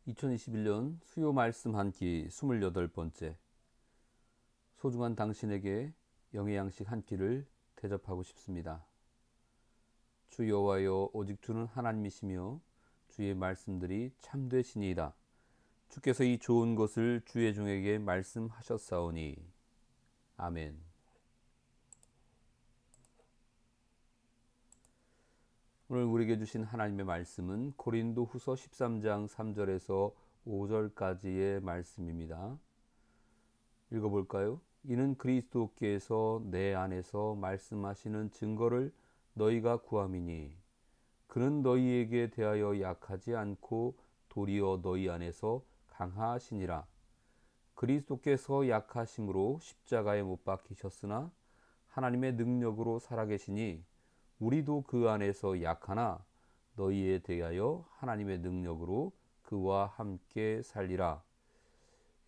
2021년 수요 말씀 한 끼 28번째. 소중한 당신에게 영의 양식 한 끼를 대접하고 싶습니다. 주 여호와여, 오직 주는 하나님이시며 주의 말씀들이 참되시니이다. 주께서 이 좋은 것을 주의 종에게 말씀하셨사오니. 아멘. 오늘 우리에게 주신 하나님의 말씀은 고린도 후서 13장 3절에서 5절까지의 말씀입니다. 읽어볼까요? 이는 그리스도께서 내 안에서 말씀하시는 증거를 너희가 구함이니 그는 너희에게 대하여 약하지 않고 도리어 너희 안에서 강하시니라. 그리스도께서 약하심으로 십자가에 못 박히셨으나 하나님의 능력으로 살아계시니 우리도 그 안에서 약하나 너희에 대하여 하나님의 능력으로 그와 함께 살리라.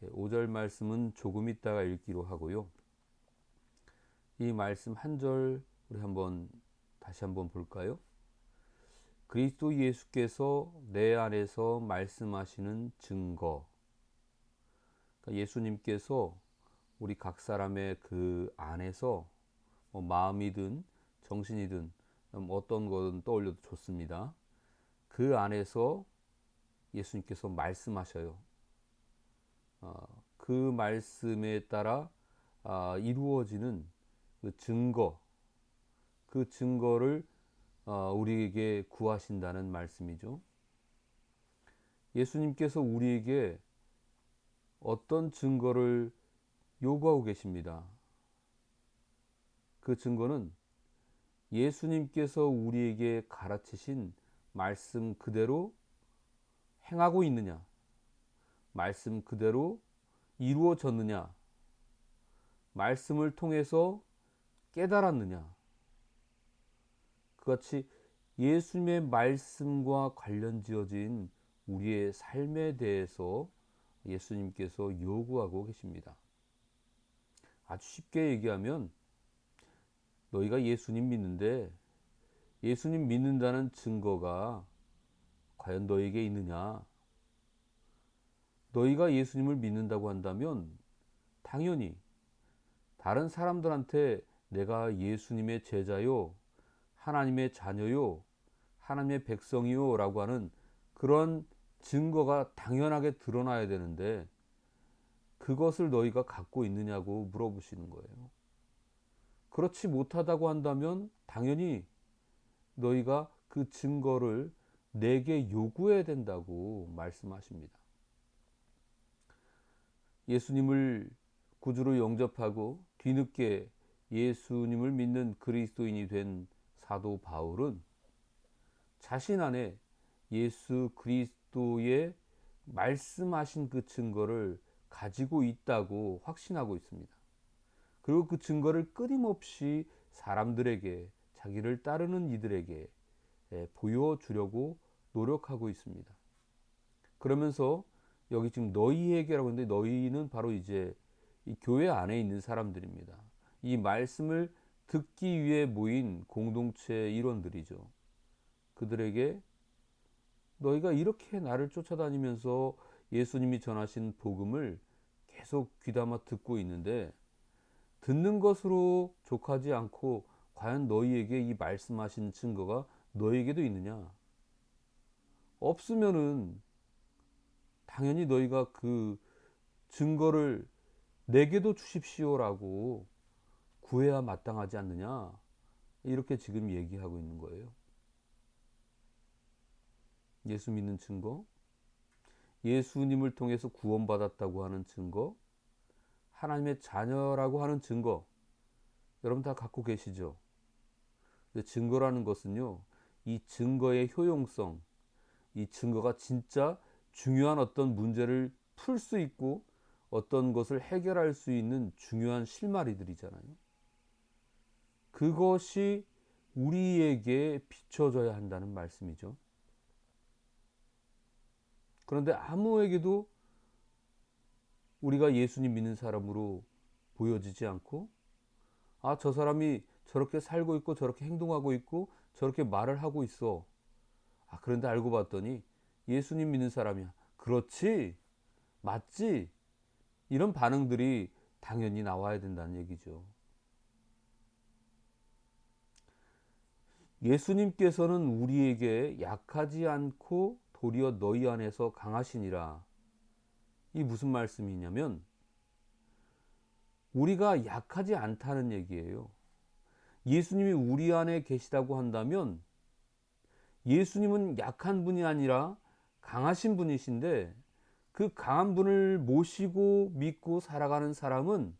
5절 말씀은 조금 있다가 읽기로 하고요. 이 말씀 한 절 우리 다시 한번 볼까요? 그리스도 예수께서 내 안에서 말씀하시는 증거. 그러니까 예수님께서 우리 각 사람의 그 안에서 마음이든 정신이든 어떤 거든 떠올려도 좋습니다. 그 안에서 예수님께서 말씀하셔요. 그 말씀에 따라 이루어지는 그 증거, 그 증거를 우리에게 구하신다는 말씀이죠. 예수님께서 우리에게 어떤 증거를 요구하고 계십니다. 그 증거는 예수님께서 우리에게 가르치신 말씀 그대로 행하고 있느냐, 말씀 그대로 이루어졌느냐, 말씀을 통해서 깨달았느냐. 그같이 예수님의 말씀과 관련 지어진 우리의 삶에 대해서 예수님께서 요구하고 계십니다. 아주 쉽게 얘기하면 너희가 예수님 믿는데 예수님 믿는다는 증거가 과연 너에게 있느냐? 너희가 예수님을 믿는다고 한다면 당연히 다른 사람들한테 내가 예수님의 제자요, 하나님의 자녀요, 하나님의 백성이요 라고 하는 그런 증거가 당연하게 드러나야 되는데 그것을 너희가 갖고 있느냐고 물어보시는 거예요. 그렇지 못하다고 한다면 당연히 너희가 그 증거를 내게 요구해야 된다고 말씀하십니다. 예수님을 구주로 영접하고 뒤늦게 예수님을 믿는 그리스도인이 된 사도 바울은 자신 안에 예수 그리스도의 말씀하신 그 증거를 가지고 있다고 확신하고 있습니다. 그리고 그 증거를 끊임없이 사람들에게, 자기를 따르는 이들에게 보여주려고 노력하고 있습니다. 그러면서 여기 지금 너희에게라고 했는데 너희는 바로 이제 이 교회 안에 있는 사람들입니다. 이 말씀을 듣기 위해 모인 공동체 일원들이죠. 그들에게 너희가 이렇게 나를 쫓아다니면서 예수님이 전하신 복음을 계속 귀담아 듣고 있는데 듣는 것으로 족하지 않고 과연 너희에게 이 말씀하신 증거가 너희에게도 있느냐? 없으면은 당연히 너희가 그 증거를 내게도 주십시오라고 구해야 마땅하지 않느냐? 이렇게 지금 얘기하고 있는 거예요. 예수 믿는 증거, 예수님을 통해서 구원받았다고 하는 증거, 하나님의 자녀라고 하는 증거, 여러분 다 갖고 계시죠? 근데 증거라는 것은요, 이 증거의 효용성, 이 증거가 진짜 중요한 어떤 문제를 풀 수 있고 어떤 것을 해결할 수 있는 중요한 실마리들이잖아요. 그것이 우리에게 비춰져야 한다는 말씀이죠. 그런데 아무에게도 우리가 예수님 믿는 사람으로 보여지지 않고 저 사람이 저렇게 살고 있고 저렇게 행동하고 있고 저렇게 말을 하고 있어. 그런데 알고 봤더니 예수님 믿는 사람이야. 그렇지, 맞지, 이런 반응들이 당연히 나와야 된다는 얘기죠. 예수님께서는 우리에게 약하지 않고 도리어 너희 안에서 강하시니라. 이 무슨 말씀이냐면 우리가 약하지 않다는 얘기예요. 예수님이 우리 안에 계시다고 한다면 예수님은 약한 분이 아니라 강하신 분이신데, 그 강한 분을 모시고 믿고 살아가는 사람은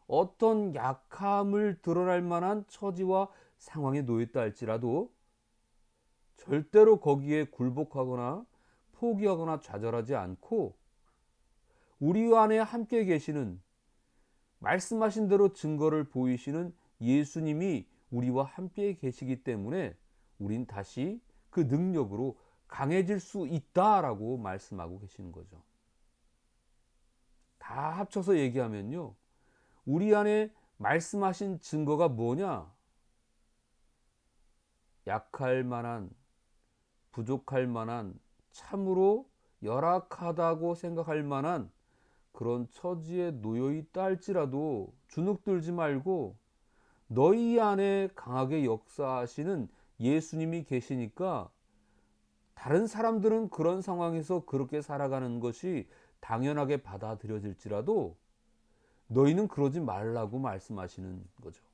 어떤 약함을 드러날 만한 처지와 상황에 놓였다 할지라도 절대로 거기에 굴복하거나 포기하거나 좌절하지 않고 우리 안에 함께 계시는, 말씀하신 대로 증거를 보이시는 예수님이 우리와 함께 계시기 때문에 우린 다시 그 능력으로 강해질 수 있다라고 말씀하고 계시는 거죠. 다 합쳐서 얘기하면요, 우리 안에 말씀하신 증거가 뭐냐? 약할 만한, 부족할 만한, 참으로 열악하다고 생각할 만한 그런 처지에 놓여 있다 할지라도 주눅들지 말고 너희 안에 강하게 역사하시는 예수님이 계시니까 다른 사람들은 그런 상황에서 그렇게 살아가는 것이 당연하게 받아들여질지라도 너희는 그러지 말라고 말씀하시는 거죠.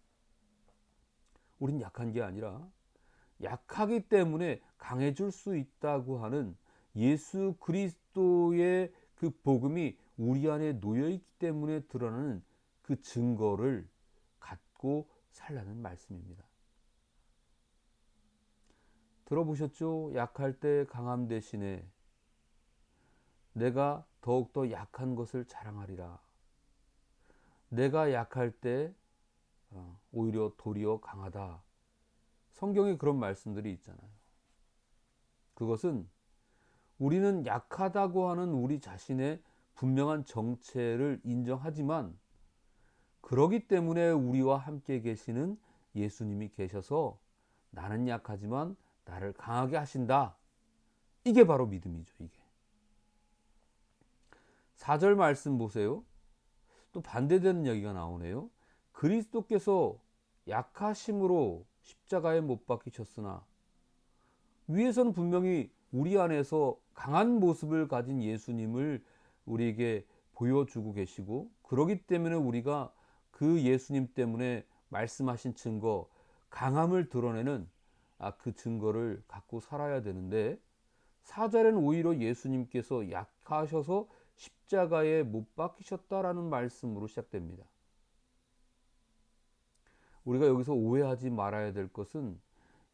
우린 약한 게 아니라 약하기 때문에 강해질 수 있다고 하는 예수 그리스도의 그 복음이 우리 안에 놓여 있기 때문에 드러나는 그 증거를 갖고 살라는 말씀입니다. 들어보셨죠? 약할 때 강함 대신에 내가 더욱더 약한 것을 자랑하리라. 내가 약할 때 오히려 도리어 강하다. 성경에 그런 말씀들이 있잖아요. 그것은 우리는 약하다고 하는 우리 자신의 분명한 정체를 인정하지만, 그러기 때문에 우리와 함께 계시는 예수님이 계셔서 나는 약하지만 나를 강하게 하신다. 이게 바로 믿음이죠. 이게 4절 말씀 보세요. 또 반대되는 얘기가 나오네요. 그리스도께서 약하심으로 십자가에 못 박히셨으나, 위에서는 분명히 우리 안에서 강한 모습을 가진 예수님을 우리에게 보여주고 계시고, 그러기 때문에 우리가 그 예수님 때문에 말씀하신 증거, 강함을 드러내는 그 증거를 갖고 살아야 되는데, 4절에는 오히려 예수님께서 약하셔서 십자가에 못 박히셨다라는 말씀으로 시작됩니다. 우리가 여기서 오해하지 말아야 될 것은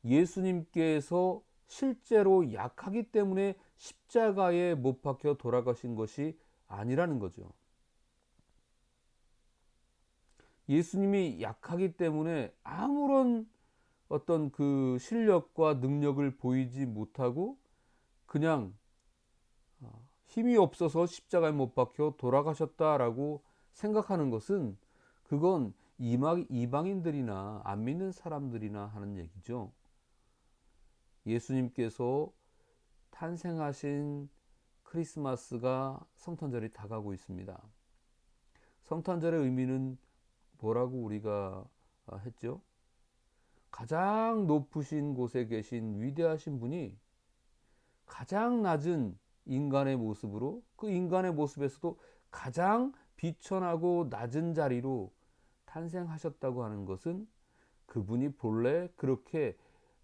예수님께서 실제로 약하기 때문에 십자가에 못 박혀 돌아가신 것이 아니라는 거죠. 예수님이 약하기 때문에 아무런 어떤 그 실력과 능력을 보이지 못하고 그냥 힘이 없어서 십자가에 못 박혀 돌아가셨다라고 생각하는 것은, 그건 이방인들이나 안 믿는 사람들이나 하는 얘기죠. 예수님께서 탄생하신 크리스마스가 성탄절이 다가오고 있습니다. 성탄절의 의미는 뭐라고 우리가 했죠? 가장 높으신 곳에 계신 위대하신 분이 가장 낮은 인간의 모습으로, 그 인간의 모습에서도 가장 비천하고 낮은 자리로 탄생하셨다고 하는 것은 그분이 본래 그렇게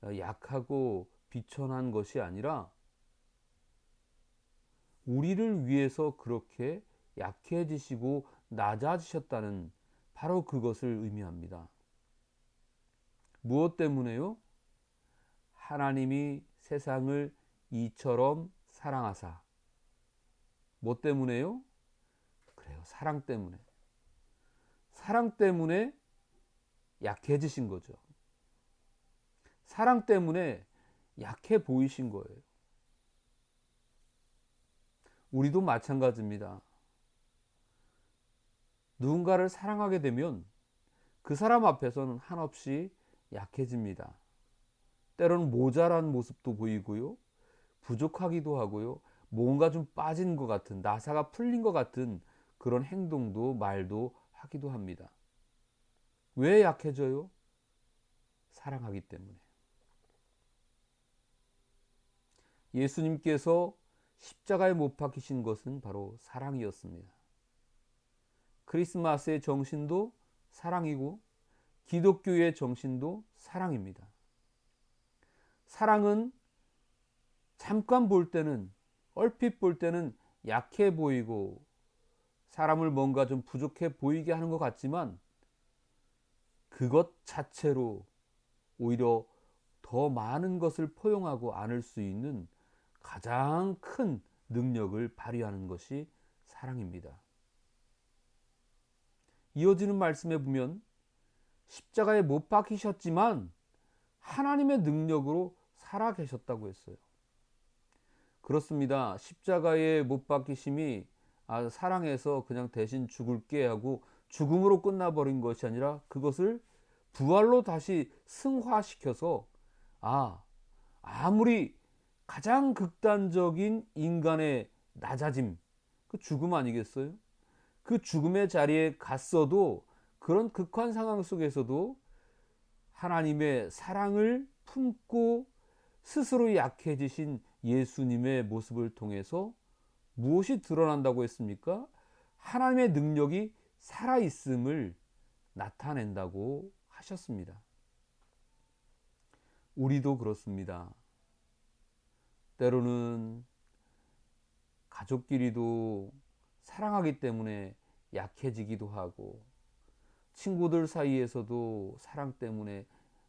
약하고 비천한 것이 아니라 우리를 위해서 그렇게 약해지시고 낮아지셨다는, 바로 그것을 의미합니다. 무엇 때문에요? 하나님이 세상을 이처럼 사랑하사. 뭐 때문에요? 그래요, 사랑 때문에. 사랑 때문에 약해지신 거죠. 사랑 때문에 약해 보이신 거예요. 우리도 마찬가지입니다. 누군가를 사랑하게 되면 그 사람 앞에서는 한없이 약해집니다. 때로는 모자란 모습도 보이고요, 부족하기도 하고요, 뭔가 좀 빠진 것 같은, 나사가 풀린 것 같은 그런 행동도 말도 하기도 합니다. 왜 약해져요? 사랑하기 때문에. 예수님께서 십자가에 못 박히신 것은 바로 사랑이었습니다. 크리스마스의 정신도 사랑이고 기독교의 정신도 사랑입니다. 사랑은 잠깐 볼 때는, 얼핏 볼 때는 약해 보이고 사람을 뭔가 좀 부족해 보이게 하는 것 같지만 그것 자체로 오히려 더 많은 것을 포용하고 안을 수 있는 가장 큰 능력을 발휘하는 것이 사랑입니다. 이어지는 말씀에 보면 십자가에 못 박히셨지만 하나님의 능력으로 살아 계셨다고 했어요. 그렇습니다. 십자가에 못 박히심이 사랑해서 그냥 대신 죽을게 하고 죽음으로 끝나버린 것이 아니라 그것을 부활로 다시 승화시켜서 아무리 가장 극단적인 인간의 낮아짐, 그 죽음 아니겠어요? 그 죽음의 자리에 갔어도 그런 극한 상황 속에서도 하나님의 사랑을 품고 스스로 약해지신 예수님의 모습을 통해서 무엇이 드러난다고 했습니까? 하나님의 능력이 살아있음을 나타낸다고 하셨습니다. 우리도 그렇습니다. 때로는 가족끼리도 사랑하기 때문에 약해지기도 하고 친구들 사이에서도 사랑 때문에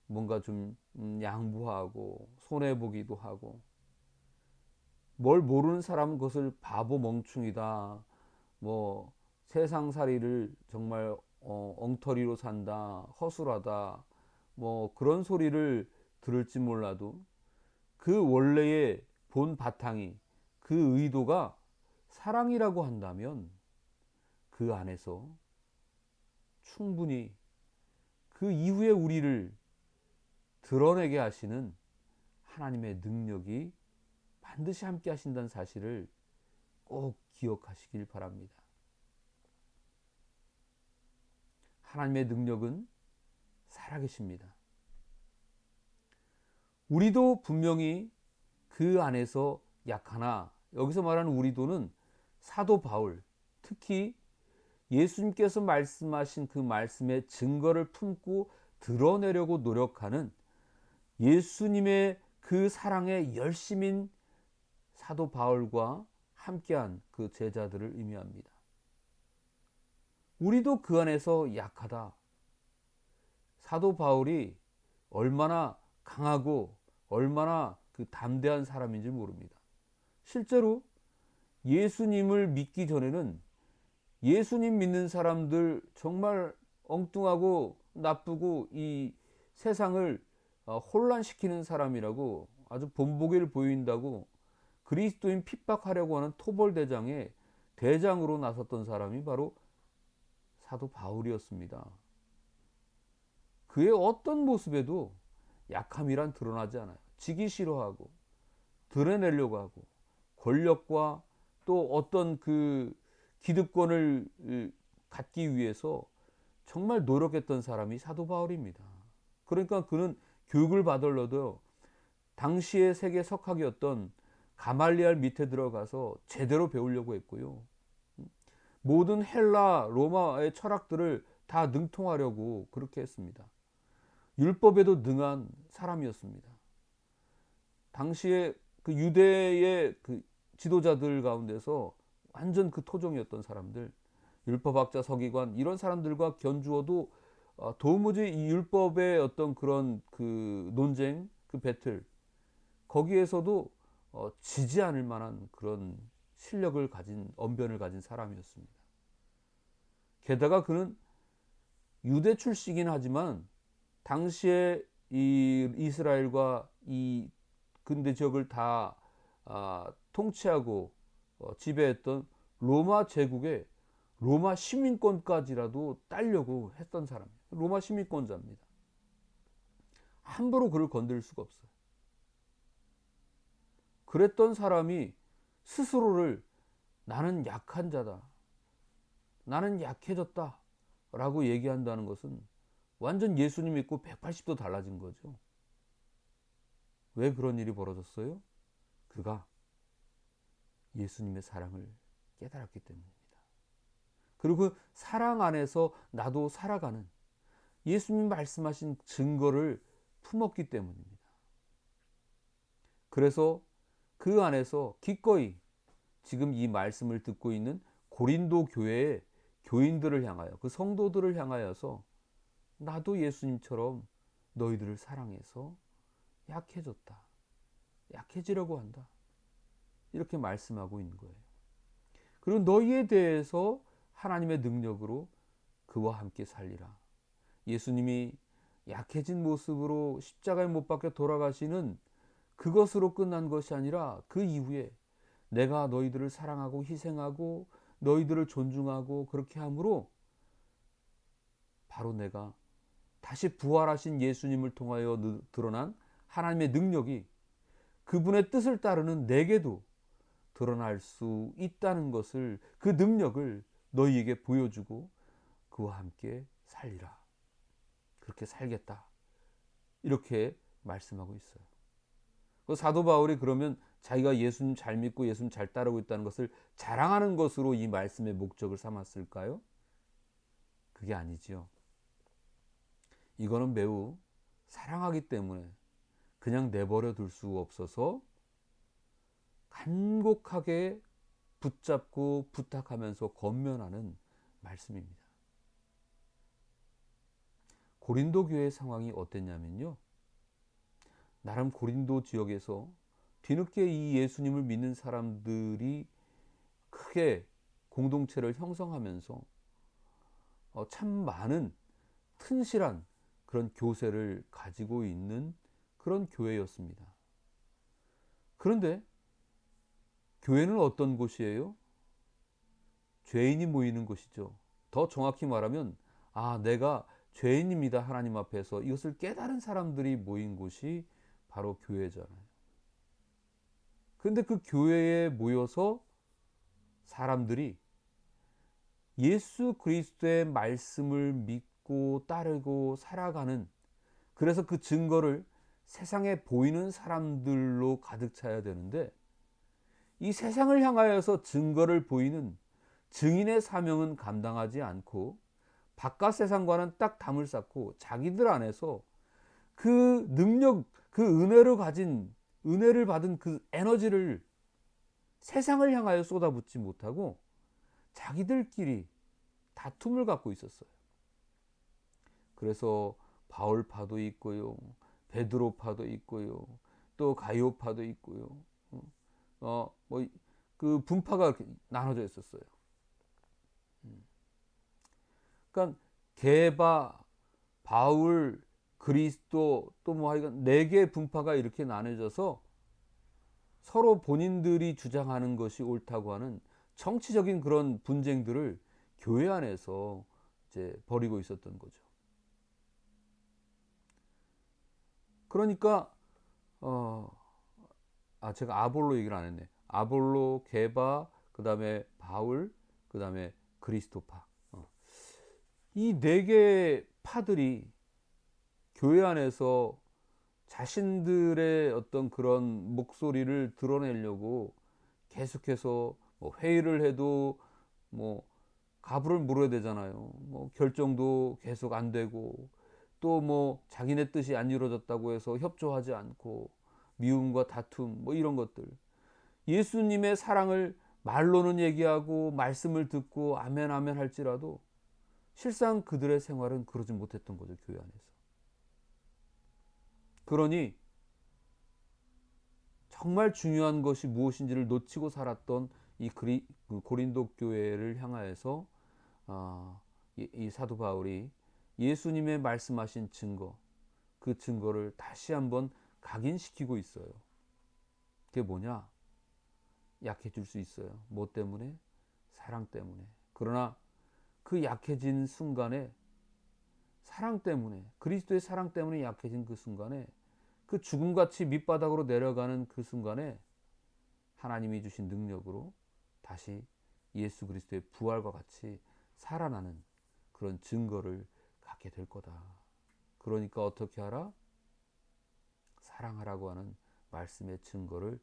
뭔가 좀 양보하고 손해보기도 하고 뭘 모르는 사람은 그것을 바보 멍충이다, 뭐 세상살이를 정말 엉터리로 산다, 허술하다, 뭐 그런 소리를 들을지 몰라도 그 원래의 본 바탕이, 그 의도가 사랑이라고 한다면 그 안에서 충분히 그 이후에 우리를 드러내게 하시는 하나님의 능력이 반드시 함께 하신다는 사실을 꼭 기억하시길 바랍니다. 하나님의 능력은 살아계십니다. 우리도 분명히 그 안에서 약하나, 여기서 말하는 우리도는 사도 바울, 특히 예수님께서 말씀하신 그 말씀의 증거를 품고 드러내려고 노력하는 예수님의 그 사랑의 열심인 사도 바울과 함께한 그 제자들을 의미합니다. 우리도 그 안에서 약하다. 사도 바울이 얼마나 강하고 얼마나 그 담대한 사람인지 모릅니다. 실제로 예수님을 믿기 전에는 예수님 믿는 사람들 정말 엉뚱하고 나쁘고 이 세상을 혼란시키는 사람이라고 아주 본보기를 보인다고 그리스도인 핍박하려고 하는 토벌대장의 대장으로 나섰던 사람이 바로 사도 바울이었습니다. 그의 어떤 모습에도 약함이란 드러나지 않아요. 지기 싫어하고 드러내려고 하고 권력과 또 어떤 그 기득권을 갖기 위해서 정말 노력했던 사람이 사도 바울입니다. 그러니까 그는 교육을 받으려도 당시의 세계 석학이었던 가말리알 밑에 들어가서 제대로 배우려고 했고요. 모든 헬라, 로마의 철학들을 다 능통하려고 그렇게 했습니다. 율법에도 능한 사람이었습니다. 당시에 그 유대의 그 지도자들 가운데서 완전 그 토종이었던 사람들, 율법학자 서기관 이런 사람들과 견주어도 도무지 이 율법의 어떤 그런 그 논쟁, 그 배틀 거기에서도 지지 않을 만한 그런 실력을 가진, 언변을 가진 사람이었습니다. 게다가 그는 유대 출시긴 하지만 당시에 이 이스라엘과 이 근대 지역을 다 통치하고 지배했던 로마 제국의 로마 시민권까지라도 따려고 했던 사람이에요. 로마 시민권자입니다. 함부로 그를 건드릴 수가 없어요. 그랬던 사람이 스스로를 나는 약한 자다, 나는 약해졌다 라고 얘기한다는 것은 완전 예수님 믿고 180도 달라진 거죠. 왜 그런 일이 벌어졌어요? 그가 예수님의 사랑을 깨달았기 때문입니다. 그리고 그 사랑 안에서 나도 살아가는 예수님 말씀하신 증거를 품었기 때문입니다. 그래서 그 안에서 기꺼이 지금 이 말씀을 듣고 있는 고린도 교회의 교인들을 향하여, 그 성도들을 향하여서 나도 예수님처럼 너희들을 사랑해서 약해졌다, 약해지려고 한다, 이렇게 말씀하고 있는 거예요. 그리고 너희에 대해서 하나님의 능력으로 그와 함께 살리라. 예수님이 약해진 모습으로 십자가에 못 박혀 돌아가시는 그것으로 끝난 것이 아니라 그 이후에 내가 너희들을 사랑하고 희생하고 너희들을 존중하고 그렇게 함으로 바로 내가 다시 부활하신 예수님을 통하여 드러난 하나님의 능력이 그분의 뜻을 따르는 내게도 드러날 수 있다는 것을, 그 능력을 너희에게 보여주고 그와 함께 살리라. 그렇게 살겠다. 이렇게 말씀하고 있어요. 그 사도 바울이 그러면 자기가 예수님 잘 믿고 예수님 잘 따르고 있다는 것을 자랑하는 것으로 이 말씀의 목적을 삼았을까요? 그게 아니지요. 이거는 매우 사랑하기 때문에 그냥 내버려 둘 수 없어서 간곡하게 붙잡고 부탁하면서 권면하는 말씀입니다. 고린도 교회의 상황이 어땠냐면요, 나름 고린도 지역에서 뒤늦게 이 예수님을 믿는 사람들이 크게 공동체를 형성하면서 참 많은 튼실한 그런 교세를 가지고 있는 그런 교회였습니다. 그런데 교회는 어떤 곳이에요? 죄인이 모이는 곳이죠. 더 정확히 말하면 내가 죄인입니다, 하나님 앞에서, 이것을 깨달은 사람들이 모인 곳이 바로 교회잖아요. 그런데 그 교회에 모여서 사람들이 예수 그리스도의 말씀을 믿고 따르고 살아가는, 그래서 그 증거를 세상에 보이는 사람들로 가득 차야 되는데, 이 세상을 향하여서 증거를 보이는 증인의 사명은 감당하지 않고 바깥 세상과는 딱 담을 쌓고 자기들 안에서 그 능력, 그 은혜를 받은 그 에너지를 세상을 향하여 쏟아붓지 못하고 자기들끼리 다툼을 갖고 있었어요. 그래서 바울파도 있고요, 베드로파도 있고요, 또 가이오파도 있고요. 그 분파가 나눠져 있었어요. 그러니까 게바, 바울, 그리스도, 또 뭐 하여간 4개의 분파가 이렇게 나눠져서 서로 본인들이 주장하는 것이 옳다고 하는 정치적인 그런 분쟁들을 교회 안에서 이제 벌이고 있었던 거죠. 그러니까 제가 아볼로 얘기를 안 했네. 아볼로, 게바, 그 다음에 바울, 그 다음에 그리스도파. 이 4개의 파들이 교회 안에서 자신들의 어떤 그런 목소리를 드러내려고 계속해서 뭐 회의를 해도 뭐 가부를 물어야 되잖아요. 뭐 결정도 계속 안 되고, 또 뭐 자기네 뜻이 안 이루어졌다고 해서 협조하지 않고 미움과 다툼, 뭐 이런 것들. 예수님의 사랑을 말로는 얘기하고 말씀을 듣고 아멘 아멘 할지라도 실상 그들의 생활은 그러지 못했던 거죠, 교회 안에서. 그러니 정말 중요한 것이 무엇인지를 놓치고 살았던 이 고린도 교회를 향하여서 이 사도 바울이 예수님의 말씀하신 증거, 그 증거를 다시 한번 각인시키고 있어요. 그게 뭐냐? 약해질 수 있어요. 뭐 때문에? 사랑 때문에. 그러나 그 약해진 순간에, 사랑 때문에, 그리스도의 사랑 때문에 약해진 그 순간에, 그 죽음같이 밑바닥으로 내려가는 그 순간에 하나님이 주신 능력으로 다시 예수 그리스도의 부활과 같이 살아나는 그런 증거를 갖게 될 거다. 그러니까 어떻게 하라? 사랑하라고 하는 말씀의 증거를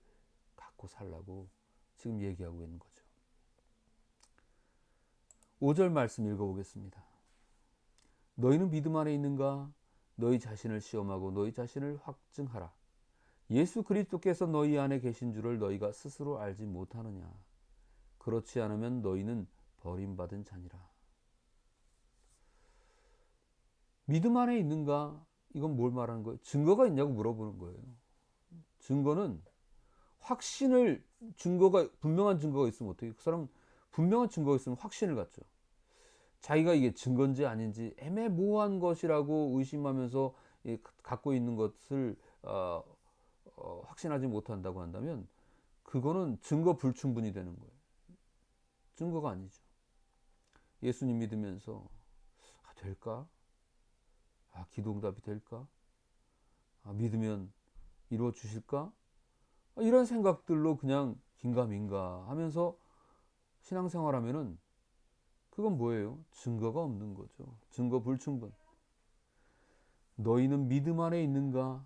갖고 살라고 지금 얘기하고 있는 거죠. 5절 말씀 읽어보겠습니다. 너희는 믿음 안에 있는가? 너희 자신을 시험하고 너희 자신을 확증하라. 예수 그리스도께서 너희 안에 계신 줄을 너희가 스스로 알지 못하느냐? 그렇지 않으면 너희는 버림받은 자니라. 믿음 안에 있는가? 이건 뭘 말하는 거예요? 증거가 있냐고 물어보는 거예요. 증거는 분명한 증거가 있으면 어떻게, 그 사람 분명한 증거가 있으면 확신을 갖죠. 자기가 이게 증거인지 아닌지 애매모호한 것이라고 의심하면서 갖고 있는 것을 확신하지 못한다고 한다면 그거는 증거 불충분이 되는 거예요. 증거가 아니죠. 예수님 믿으면서 될까? 기도응답이 될까? 믿으면 이루어 주실까? 이런 생각들로 그냥 긴가민가 하면서 신앙생활하면은 그건 뭐예요? 증거가 없는 거죠. 증거 불충분. 너희는 믿음 안에 있는가?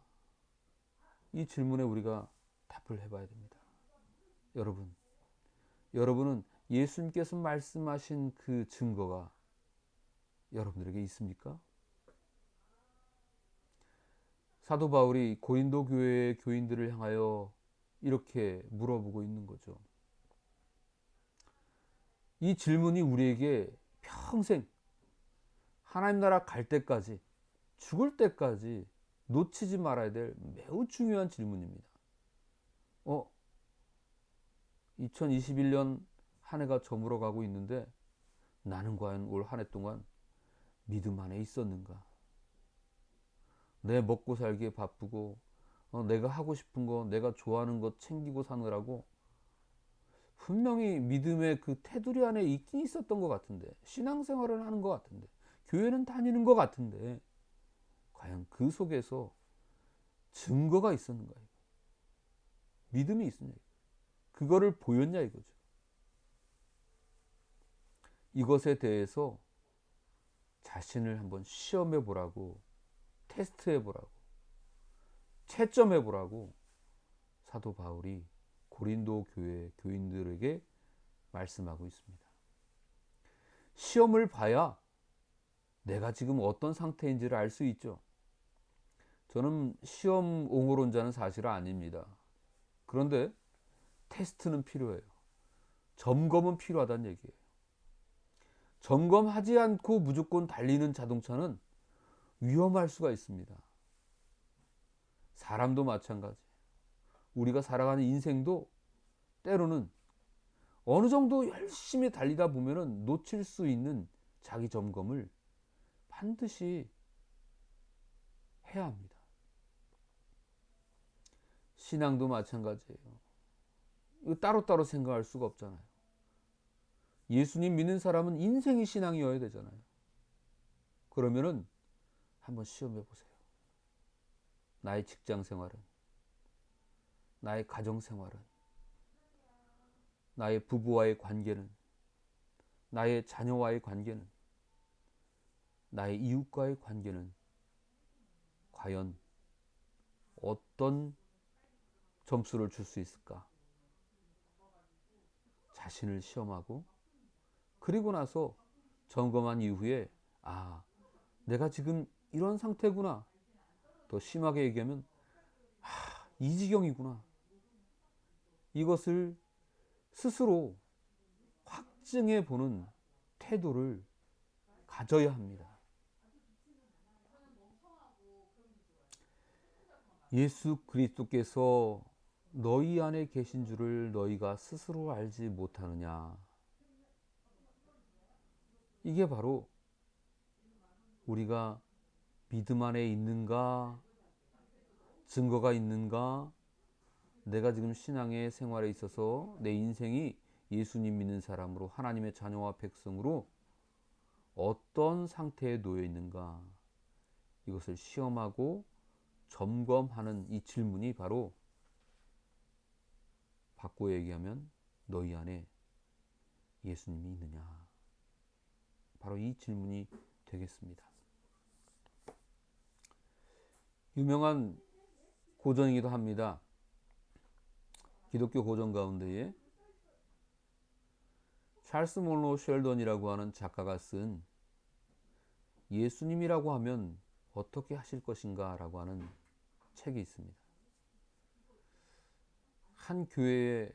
이 질문에 우리가 답을 해봐야 됩니다. 여러분은 예수님께서 말씀하신 그 증거가 여러분들에게 있습니까? 사도 바울이 고린도 교회의 교인들을 향하여 이렇게 물어보고 있는 거죠. 이 질문이 우리에게 평생 하나님 나라 갈 때까지, 죽을 때까지 놓치지 말아야 될 매우 중요한 질문입니다. 2021년 한 해가 저물어 가고 있는데 나는 과연 올 한 해 동안 믿음 안에 있었는가? 내 먹고 살기에 바쁘고 내가 하고 싶은 거, 내가 좋아하는 것 챙기고 사느라고 분명히 믿음의 그 테두리 안에 있긴 있었던 것 같은데, 신앙생활을 하는 것 같은데, 교회는 다니는 것 같은데, 과연 그 속에서 증거가 있었는가? 믿음이 있었냐? 그거를 보였냐 이거죠. 이것에 대해서 자신을 한번 시험해 보라고, 테스트해 보라고, 채점해 보라고 사도 바울이 고린도 교회 교인들에게 말씀하고 있습니다. 시험을 봐야 내가 지금 어떤 상태인지를 알 수 있죠. 저는 시험 옹호론자는 사실 아닙니다. 그런데 테스트는 필요해요. 점검은 필요하다는 얘기예요. 점검하지 않고 무조건 달리는 자동차는 위험할 수가 있습니다. 사람도 마찬가지. 우리가 살아가는 인생도 때로는 어느 정도 열심히 달리다 보면은 놓칠 수 있는 자기 점검을 반드시 해야 합니다. 신앙도 마찬가지예요. 이거 따로따로 생각할 수가 없잖아요. 예수님 믿는 사람은 인생이 신앙이어야 되잖아요. 그러면은 한번 시험해 보세요. 나의 직장 생활은, 나의 가정 생활은, 나의 부부와의 관계는, 나의 자녀와의 관계는, 나의 이웃과의 관계는 과연 어떤 점수를 줄 수 있을까? 자신을 시험하고, 그리고 나서 점검한 이후에 내가 지금 이런 상태구나. 더 심하게 얘기하면 이 지경이구나. 이것을 스스로 확증해 보는 태도를 가져야 합니다. 예수 그리스도께서 너희 안에 계신 줄을 너희가 스스로 알지 못하느냐. 이게 바로 우리가 믿음 안에 있는가, 증거가 있는가, 내가 지금 신앙의 생활에 있어서 내 인생이 예수님 믿는 사람으로, 하나님의 자녀와 백성으로 어떤 상태에 놓여 있는가, 이것을 시험하고 점검하는 이 질문이 바로 바꿔 얘기하면 너희 안에 예수님이 있느냐? 바로 이 질문이 되겠습니다. 유명한 고전이기도 합니다. 기독교 고전 가운데에 찰스 몰로 쉘던이라고 하는 작가가 쓴 예수님이라고 하면 어떻게 하실 것인가 라고 하는 책이 있습니다. 한 교회에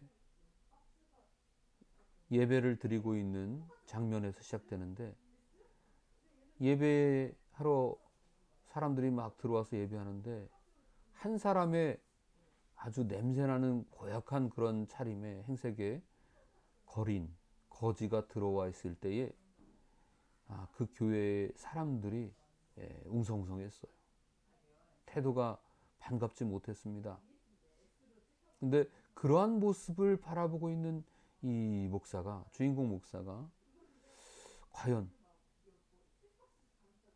예배를 드리고 있는 장면에서 시작되는데, 예배하러 사람들이 막 들어와서 예배하는데 한 사람의 아주 냄새나는 고약한 그런 차림의 행색에 거지가 들어와 있을 때에 그 교회의 사람들이 웅성웅성했어요. 태도가 반갑지 못했습니다. 근데 그러한 모습을 바라보고 있는 이 목사가, 주인공 목사가 과연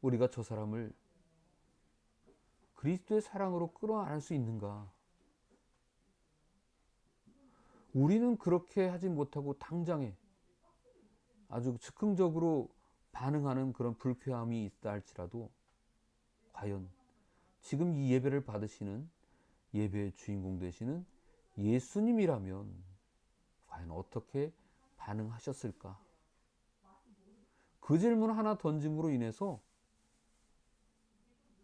우리가 저 사람을 그리스도의 사랑으로 끌어안을 수 있는가? 우리는 그렇게 하지 못하고 당장에 아주 즉흥적으로 반응하는 그런 불쾌함이 있다 할지라도 과연 지금 이 예배를 받으시는 예배의 주인공 되시는 예수님이라면 과연 어떻게 반응하셨을까? 그 질문 하나 던짐으로 인해서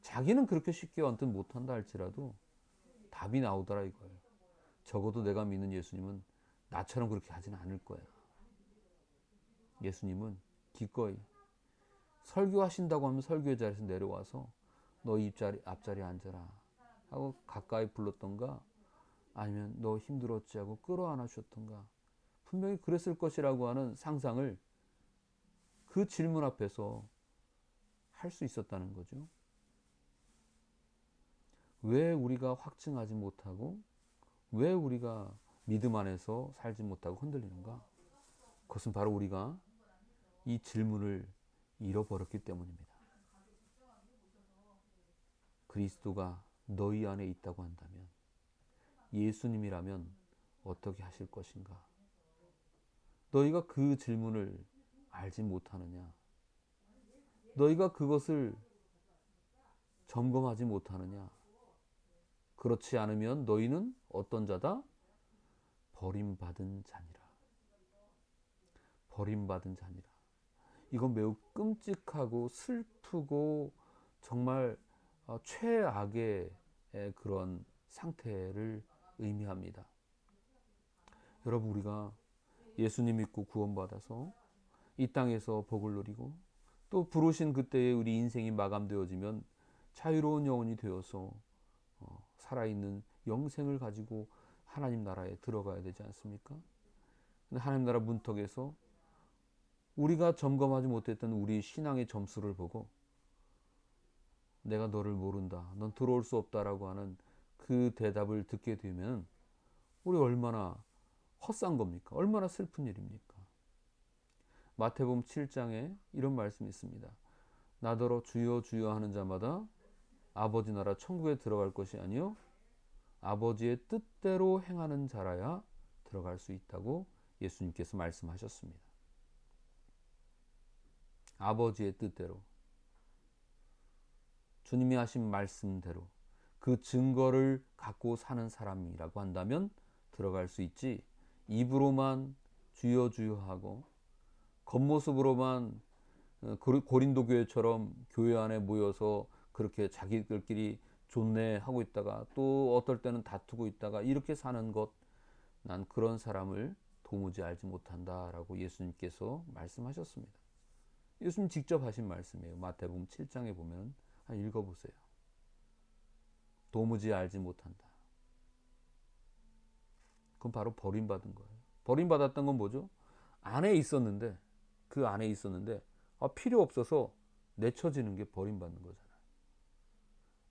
자기는 그렇게 쉽게 언뜻 못한다 할지라도 답이 나오더라 이거예요. 적어도 내가 믿는 예수님은 나처럼 그렇게 하지는 않을 거야. 예수님은 기꺼이 설교하신다고 하면 설교의 자리에서 내려와서 너 앞자리에 앉아라 하고 가까이 불렀던가, 아니면 너 힘들었지 하고 끌어안아 주셨던가, 분명히 그랬을 것이라고 하는 상상을 그 질문 앞에서 할 수 있었다는 거죠. 왜 우리가 확증하지 못하고, 왜 우리가 믿음 안에서 살지 못하고 흔들리는가? 그것은 바로 우리가 이 질문을 잃어버렸기 때문입니다. 그리스도가 너희 안에 있다고 한다면, 예수님이라면 어떻게 하실 것인가? 너희가 그 질문을 알지 못하느냐? 너희가 그것을 점검하지 못하느냐? 그렇지 않으면 너희는 어떤 자다? 버림받은 자니라. 버림받은 자니라. 이건 매우 끔찍하고 슬프고 정말 최악의 그런 상태를 의미합니다. 여러분, 우리가 예수님 믿고 구원받아서 이 땅에서 복을 누리고 또 부르신 그때에 우리 인생이 마감되어지면 자유로운 영혼이 되어서 살아있는 영생을 가지고 하나님 나라에 들어가야 되지 않습니까? 근데 하나님 나라 문턱에서 우리가 점검하지 못했던 우리 신앙의 점수를 보고 내가 너를 모른다, 넌 들어올 수 없다라고 하는 그 대답을 듣게 되면 우리 얼마나 헛산 겁니까? 얼마나 슬픈 일입니까? 마태복음 7장에 이런 말씀이 있습니다. 나더러 주여 주여 하는 자마다 아버지 나라 천국에 들어갈 것이 아니요 아버지의 뜻대로 행하는 자라야 들어갈 수 있다고 예수님께서 말씀하셨습니다. 아버지의 뜻대로, 주님이 하신 말씀대로 그 증거를 갖고 사는 사람이라고 한다면 들어갈 수 있지, 입으로만 주여 주여 하고 겉모습으로만 고린도 교회처럼 교회 안에 모여서 그렇게 자기들끼리 좋네 하고 있다가 또 어떨 때는 다투고 있다가 이렇게 사는 것, 난 그런 사람을 도무지 알지 못한다라고 예수님께서 말씀하셨습니다. 예수님 직접 하신 말씀이에요. 마태복음 7장에 보면 한번 읽어보세요. 도무지 알지 못한다. 그건 바로 버림받은 거예요. 버림받았던 건 뭐죠? 그 안에 있었는데 필요 없어서 내쳐지는 게 버림받는 거잖아요.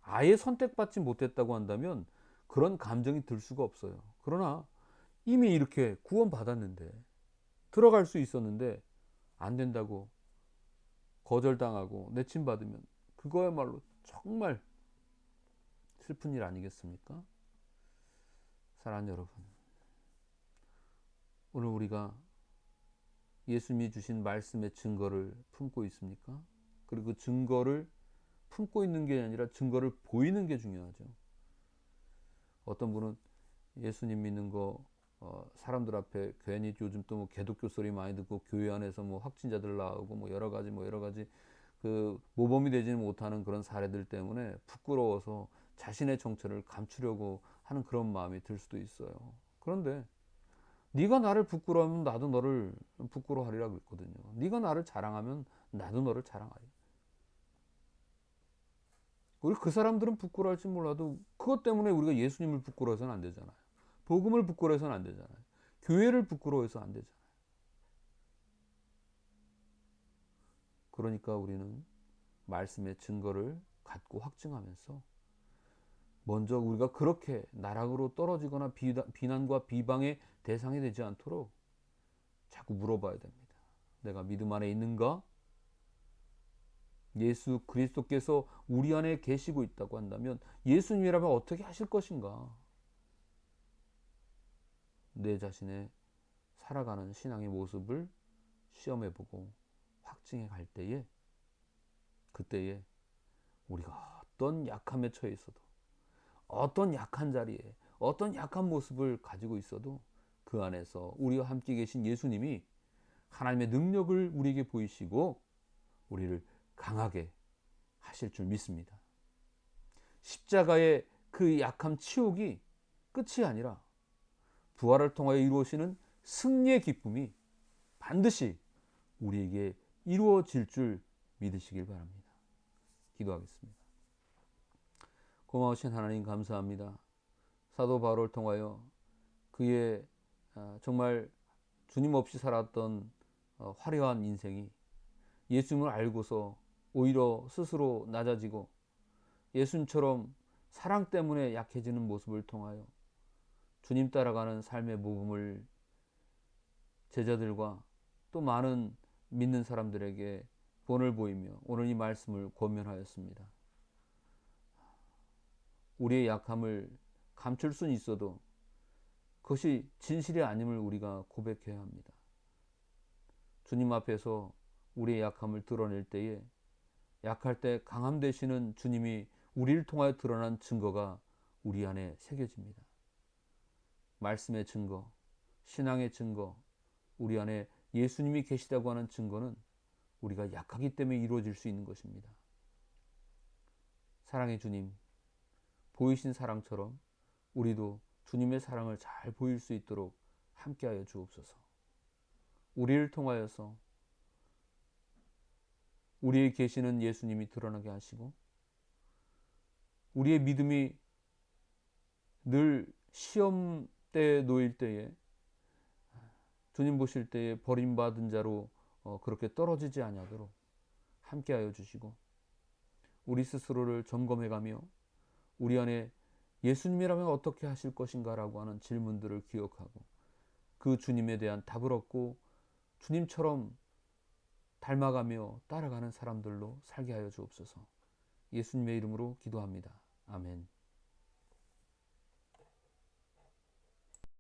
아예 선택받지 못했다고 한다면 그런 감정이 들 수가 없어요. 그러나 이미 이렇게 구원받았는데, 들어갈 수 있었는데 안 된다고 거절당하고 내침받으면 그거야말로 정말 슬픈 일 아니겠습니까? 사랑하는 여러분, 오늘 우리가 예수님이 주신 말씀의 증거를 품고 있습니까? 그리고 그 증거를 품고 있는 게 아니라 증거를 보이는 게 중요하죠. 어떤 분은 예수님 믿는 거 사람들 앞에 괜히 요즘 또 뭐 개독교 소리 많이 듣고 교회 안에서 뭐 확진자들 나오고 뭐 여러 가지 그 모범이 되지는 못하는 그런 사례들 때문에 부끄러워서 자신의 정체를 감추려고 하는 그런 마음이 들 수도 있어요. 그런데 네가 나를 부끄러워하면 나도 너를 부끄러워하리라 그랬거든요. 네가 나를 자랑하면 나도 너를 자랑하리. 우리 그 사람들은 부끄러워할지 몰라도 그것 때문에 우리가 예수님을 부끄러워해서는 안 되잖아요. 복음을 부끄러워해서는 안 되잖아요. 교회를 부끄러워해서 안 되잖아요. 그러니까 우리는 말씀의 증거를 갖고 확증하면서 먼저 우리가 그렇게 나락으로 떨어지거나 비난과 비방의 대상이 되지 않도록 자꾸 물어봐야 됩니다. 내가 믿음 안에 있는가? 예수 그리스도께서 우리 안에 계시고 있다고 한다면 예수님이라면 어떻게 하실 것인가? 내 자신의 살아가는 신앙의 모습을 시험해보고 확증해 갈 때에 그때에 우리가 어떤 약함에 처해 있어도 어떤 약한 자리에 어떤 약한 모습을 가지고 있어도 그 안에서 우리와 함께 계신 예수님이 하나님의 능력을 우리에게 보이시고 우리를 강하게 하실 줄 믿습니다. 십자가의 그 약함 치욕이 끝이 아니라 부활을 통하여 이루어지는 승리의 기쁨이 반드시 우리에게 이루어질 줄 믿으시길 바랍니다. 기도하겠습니다. 고마우신 하나님 감사합니다. 사도 바울을 통하여 그의 정말 주님 없이 살았던 화려한 인생이 예수님을 알고서 오히려 스스로 낮아지고 예수님처럼 사랑 때문에 약해지는 모습을 통하여 주님 따라가는 삶의 모범을 제자들과 또 많은 믿는 사람들에게 본을 보이며 오늘 이 말씀을 권면하였습니다. 우리의 약함을 감출 수는 있어도 그것이 진실이 아님을 우리가 고백해야 합니다. 주님 앞에서 우리의 약함을 드러낼 때에 약할 때 강함 되시는 주님이 우리를 통하여 드러난 증거가 우리 안에 새겨집니다. 말씀의 증거, 신앙의 증거, 우리 안에 예수님이 계시다고 하는 증거는 우리가 약하기 때문에 이루어질 수 있는 것입니다. 사랑의 주님, 보이신 사랑처럼 우리도 주님의 사랑을 잘 보일 수 있도록 함께하여 주옵소서. 우리를 통하여서 우리에 계시는 예수님이 드러나게 하시고 우리의 믿음이 늘 시험대에 놓일 때에 주님 보실 때에 버림받은 자로 그렇게 떨어지지 아니하도록 함께하여 주시고 우리 스스로를 점검해가며 우리 안에 예수님이라면 어떻게 하실 것인가라고 하는 질문들을 기억하고 그 주님에 대한 답을 얻고 주님처럼 닮아가며 따라가는 사람들로 살게 하여 주옵소서. 예수님의 이름으로 기도합니다. 아멘.